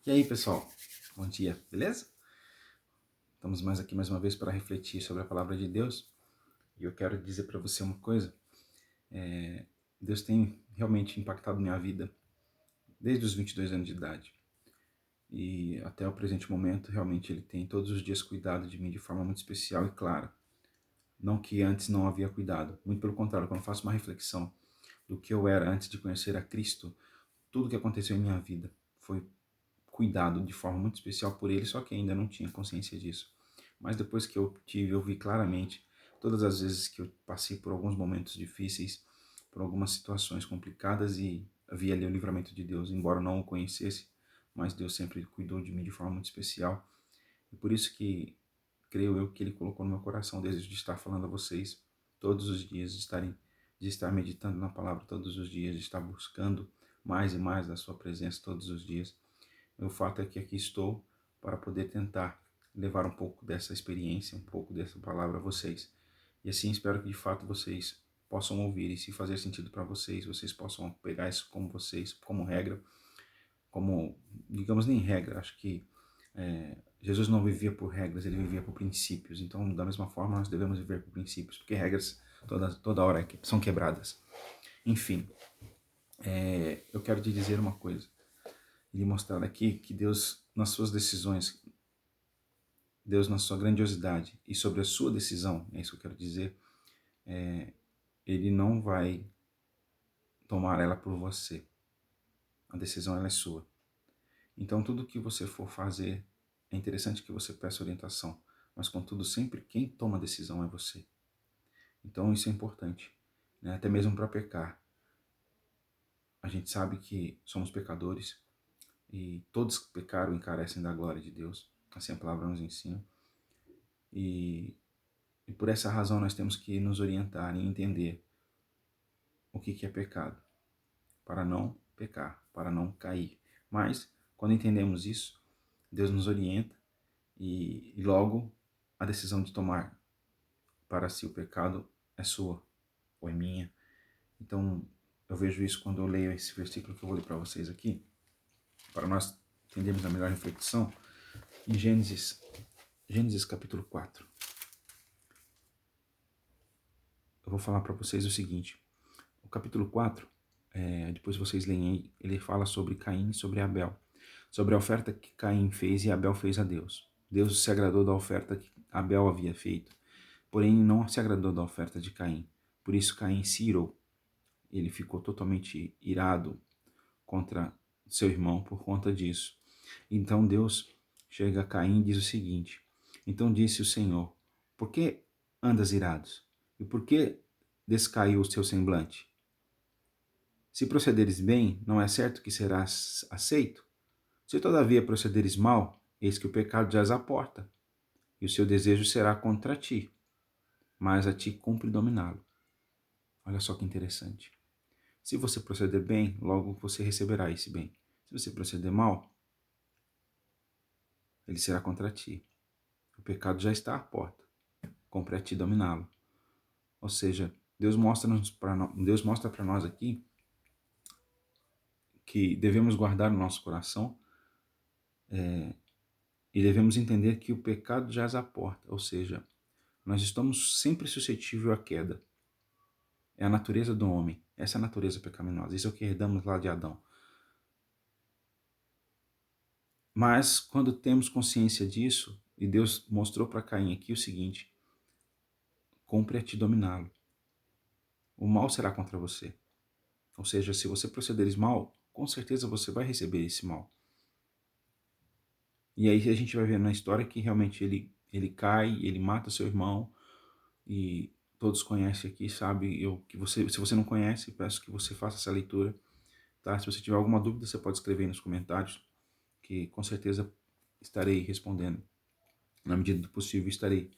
E aí, pessoal? Bom dia, beleza? Estamos aqui mais uma vez para refletir sobre a palavra de Deus. E eu quero dizer para você uma coisa. Deus tem realmente impactado minha vida desde os 22 anos de idade. E até o presente momento, realmente, Ele tem todos os dias cuidado de mim de forma muito especial e clara. Não que antes não havia cuidado. Muito pelo contrário, quando eu faço uma reflexão do que eu era antes de conhecer a Cristo, tudo que aconteceu em minha vida foi cuidado de forma muito especial por Ele, só que ainda não tinha consciência disso. Mas depois que eu vi claramente todas as vezes que eu passei por alguns momentos difíceis, por algumas situações complicadas e vi ali o livramento de Deus, embora eu não o conhecesse, mas Deus sempre cuidou de mim de forma muito especial. E por isso que creio eu que Ele colocou no meu coração o desejo de estar falando a vocês todos os dias, de estar meditando na palavra todos os dias, de estar buscando mais e mais da sua presença todos os dias. O fato é que aqui estou para poder tentar levar um pouco dessa experiência, um pouco dessa palavra a vocês. E assim espero que de fato vocês possam ouvir e se fazer sentido para vocês, vocês possam pegar isso como vocês, como regra, como, digamos, nem regra, acho que Jesus não vivia por regras, ele vivia por princípios. Então, da mesma forma, nós devemos viver por princípios, porque regras toda hora são quebradas. Enfim, eu quero te dizer uma coisa e lhe mostrar aqui que Deus, nas suas decisões, Deus na sua grandiosidade e sobre a sua decisão, é isso que eu quero dizer, Ele não vai tomar ela por você. A decisão ela é sua. Então tudo que você for fazer, é interessante que você peça orientação, mas contudo sempre quem toma a decisão é você. Então isso é importante, né? Até mesmo para pecar. A gente sabe que somos pecadores e todos que pecaram e carecem da glória de Deus, assim a palavra nos ensina. E por essa razão nós temos que nos orientar e entender o que é pecado, para não pecar, para não cair. Mas, quando entendemos isso, Deus nos orienta e logo a decisão de tomar para si o pecado é sua ou é minha. Então, eu vejo isso quando eu leio esse versículo que eu vou ler para vocês aqui, para nós entendermos a melhor reflexão, em Gênesis capítulo 4. Eu vou falar para vocês o seguinte, o capítulo 4, depois vocês leem aí, ele fala sobre Caim e sobre Abel, sobre a oferta que Caim fez e Abel fez a Deus. Deus se agradou da oferta que Abel havia feito, porém não se agradou da oferta de Caim. Por isso Caim se irou. Ele ficou totalmente irado contra seu irmão por conta disso. Então Deus chega a Caim e diz o seguinte: Então disse o Senhor, por que andas irados? E por que descaiu o seu semblante? Se procederes bem, não é certo que serás aceito? Se todavia procederes mal, eis que o pecado jaz à porta, e o seu desejo será contra ti, mas a ti cumpre dominá-lo. Olha só que interessante. Se você proceder bem, logo você receberá esse bem. Se você proceder mal, ele será contra ti. O pecado já está à porta, cumpre a ti dominá-lo. Ou seja, Deus mostra para nós aqui que devemos guardar o nosso coração e devemos entender que o pecado jaz à porta, ou seja, nós estamos sempre suscetíveis à queda. É a natureza do homem, essa é a natureza pecaminosa, isso é o que herdamos lá de Adão. Mas quando temos consciência disso, e Deus mostrou para Caim aqui o seguinte: cumpre a ti dominá-lo. O mal será contra você. Ou seja, se você procederes mal, com certeza você vai receber esse mal. E aí a gente vai ver na história que realmente ele cai, ele mata seu irmão, e todos conhecem aqui, sabe? Se você não conhece, peço que você faça essa leitura, tá? Se você tiver alguma dúvida, você pode escrever aí nos comentários, que com certeza estarei respondendo. Na medida do possível, estarei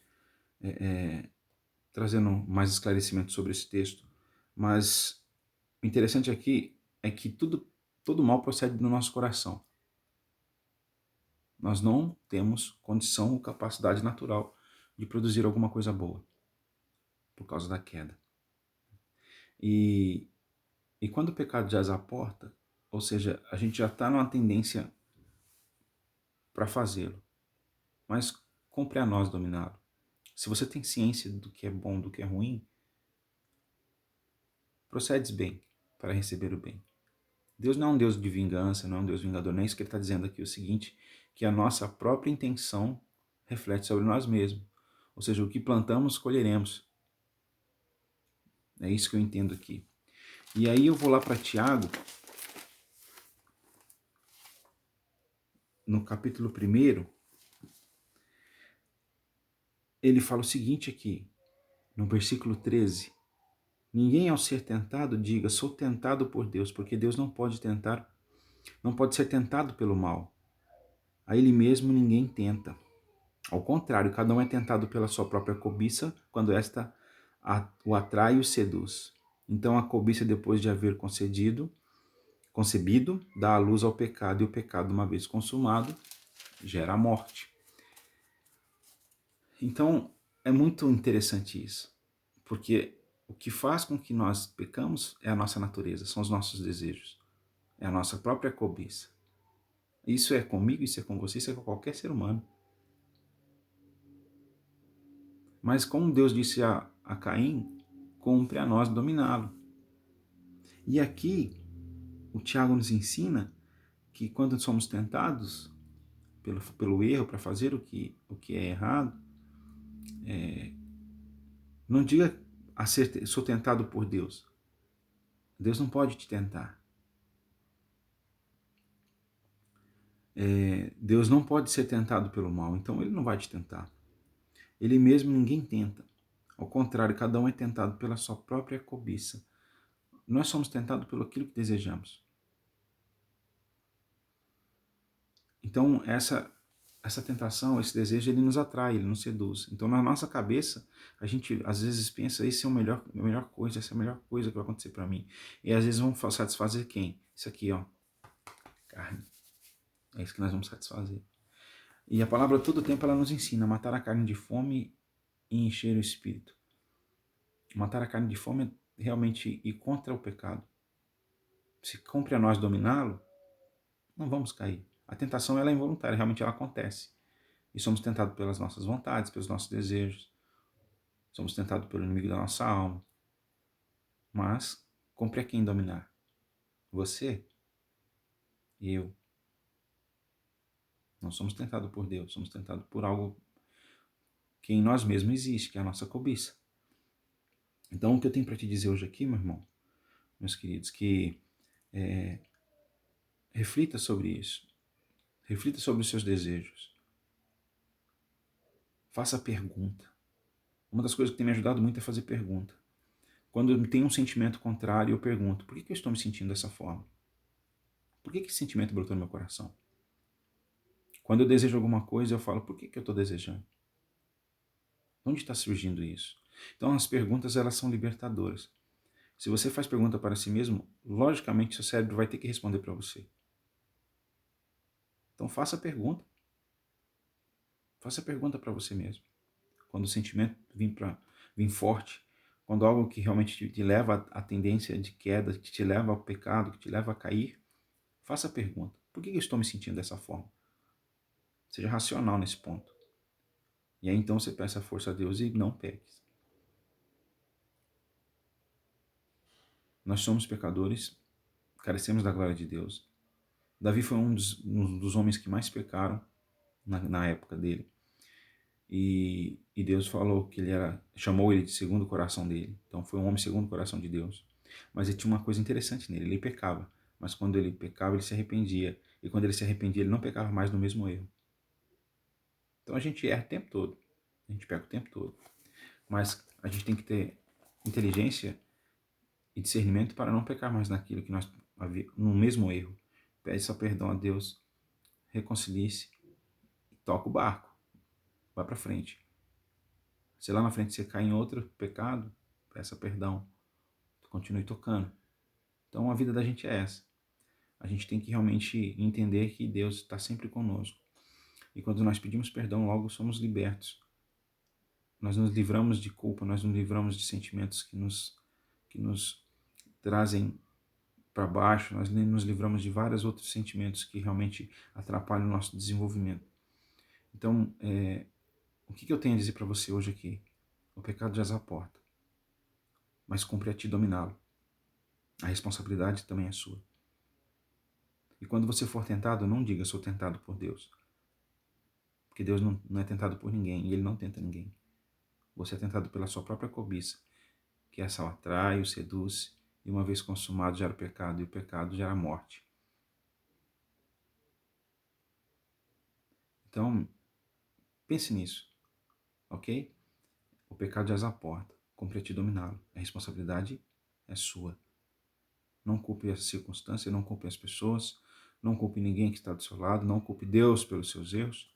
trazendo mais esclarecimento sobre esse texto. Mas o interessante aqui é que todo mal procede do nosso coração. Nós não temos condição ou capacidade natural de produzir alguma coisa boa por causa da queda. E quando o pecado jaz à porta, ou seja, a gente já está numa tendência para fazê-lo, mas compre a nós dominá-lo. Se você tem ciência do que é bom, do que é ruim, procedes bem para receber o bem. Deus não é um Deus de vingança, não é um Deus vingador, não é isso que ele está dizendo aqui, o seguinte, que a nossa própria intenção reflete sobre nós mesmos. Ou seja, o que plantamos, colheremos. É isso que eu entendo aqui. E aí eu vou lá para Tiago, no capítulo 1, ele fala o seguinte aqui, no versículo 13. Ninguém ao ser tentado diga, sou tentado por Deus, porque Deus não pode ser tentado pelo mal. A ele mesmo ninguém tenta. Ao contrário, cada um é tentado pela sua própria cobiça, quando esta o atrai e o seduz. Então a cobiça, depois de haver concebido, dá a luz ao pecado, e o pecado, uma vez consumado, gera a morte. Então é muito interessante isso, porque o que faz com que nós pecamos é a nossa natureza, são os nossos desejos, é a nossa própria cobiça. Isso é comigo, isso é com você, isso é com qualquer ser humano. Mas como Deus disse a Caim, cumpre a nós dominá-lo. E aqui, o Tiago nos ensina que quando somos tentados pelo erro para fazer o que é errado, não diga sou tentado por Deus. Deus não pode te tentar. Deus não pode ser tentado pelo mal, então ele não vai te tentar. Ele mesmo ninguém tenta. Ao contrário, cada um é tentado pela sua própria cobiça. Nós somos tentados pelo aquilo que desejamos. Então, essa tentação, esse desejo, ele nos atrai, ele nos seduz. Então, na nossa cabeça, a gente às vezes pensa, isso é a melhor coisa, essa é a melhor coisa que vai acontecer para mim. E às vezes vamos satisfazer quem? Isso aqui, ó, carne. É isso que nós vamos satisfazer. E a palavra todo o tempo ela nos ensina a matar a carne de fome e encher o espírito. Matar a carne de fome é realmente ir contra o pecado. Se cumpre a nós dominá-lo, não vamos cair. A tentação ela é involuntária, realmente ela acontece. E somos tentados pelas nossas vontades, pelos nossos desejos. Somos tentados pelo inimigo da nossa alma. Mas, compre a quem dominar? Você e eu. Não somos tentados por Deus, somos tentados por algo que em nós mesmos existe, que é a nossa cobiça. Então, o que eu tenho para te dizer hoje aqui, meu irmão, meus queridos, que reflita sobre isso. Reflita sobre os seus desejos. Faça pergunta. Uma das coisas que tem me ajudado muito é fazer pergunta. Quando eu tenho um sentimento contrário, eu pergunto, por que eu estou me sentindo dessa forma? Por que esse sentimento brotou no meu coração? Quando eu desejo alguma coisa, eu falo, por que eu estou desejando? De onde está surgindo isso? Então, as perguntas, elas são libertadoras. Se você faz pergunta para si mesmo, logicamente, seu cérebro vai ter que responder para você. Então, faça pergunta. Faça pergunta para você mesmo. Quando o sentimento vir forte, quando algo que realmente te leva à tendência de queda, que te leva ao pecado, que te leva a cair, faça a pergunta. Por que eu estou me sentindo dessa forma? Seja racional nesse ponto. E aí então você peça força a Deus e não peques. Nós somos pecadores, carecemos da glória de Deus. Davi foi um dos homens que mais pecaram na época dele. E Deus falou que chamou ele de segundo o coração dele. Então foi um homem segundo o coração de Deus. Mas ele tinha uma coisa interessante nele, ele pecava. Mas quando ele pecava, ele se arrependia. E quando ele se arrependia, ele não pecava mais no mesmo erro. Então a gente erra o tempo todo. A gente peca o tempo todo. Mas a gente tem que ter inteligência e discernimento para não pecar mais naquilo que nós no mesmo erro. Pede só perdão a Deus, reconcilie-se e toca o barco. Vai para frente. Se lá na frente você cai em outro pecado, peça perdão. Continue tocando. Então a vida da gente é essa. A gente tem que realmente entender que Deus está sempre conosco. E quando nós pedimos perdão, logo somos libertos. Nós nos livramos de culpa, nós nos livramos de sentimentos que nos trazem para baixo, nós nos livramos de vários outros sentimentos que realmente atrapalham o nosso desenvolvimento. Então, o que eu tenho a dizer para você hoje aqui? O pecado jaz à porta, mas cumpre a ti dominá-lo. A responsabilidade também é sua. E quando você for tentado, não diga sou tentado por Deus. Porque Deus não é tentado por ninguém e Ele não tenta ninguém. Você é tentado pela sua própria cobiça, que essa o atrai, o seduz, e uma vez consumado gera o pecado, e o pecado gera a morte. Então, pense nisso, ok? O pecado jaz à porta, cumpre a ti dominá-lo. A responsabilidade é sua. Não culpe as circunstâncias, não culpe as pessoas, não culpe ninguém que está do seu lado, não culpe Deus pelos seus erros.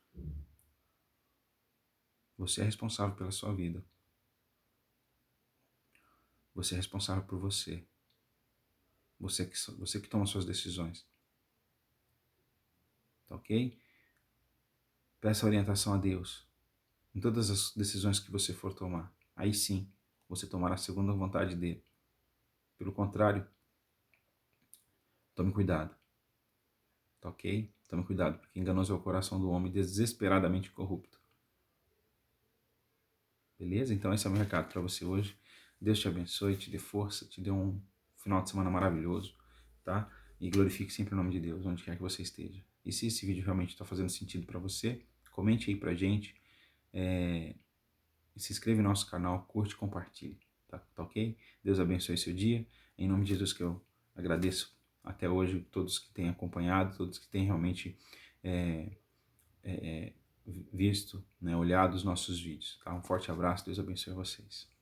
Você é responsável pela sua vida. Você é responsável por você. Você que toma suas decisões. Tá ok? Peça orientação a Deus em todas as decisões que você for tomar. Aí sim, você tomará segundo a vontade dele. Pelo contrário, tome cuidado. Tá ok? Tome cuidado, porque enganoso é o coração do homem desesperadamente corrupto. Beleza? Então esse é o meu recado para você hoje. Deus te abençoe, te dê força, te dê um final de semana maravilhoso, tá? E glorifique sempre o nome de Deus, onde quer que você esteja. E se esse vídeo realmente está fazendo sentido para você, comente aí pra gente, se inscreva no nosso canal, curte e compartilhe, tá ok? Deus abençoe seu dia. Em nome de Jesus que eu agradeço até hoje todos que têm acompanhado, todos que têm realmente é, visto, né, olhado os nossos vídeos. Tá? Um forte abraço, Deus abençoe vocês.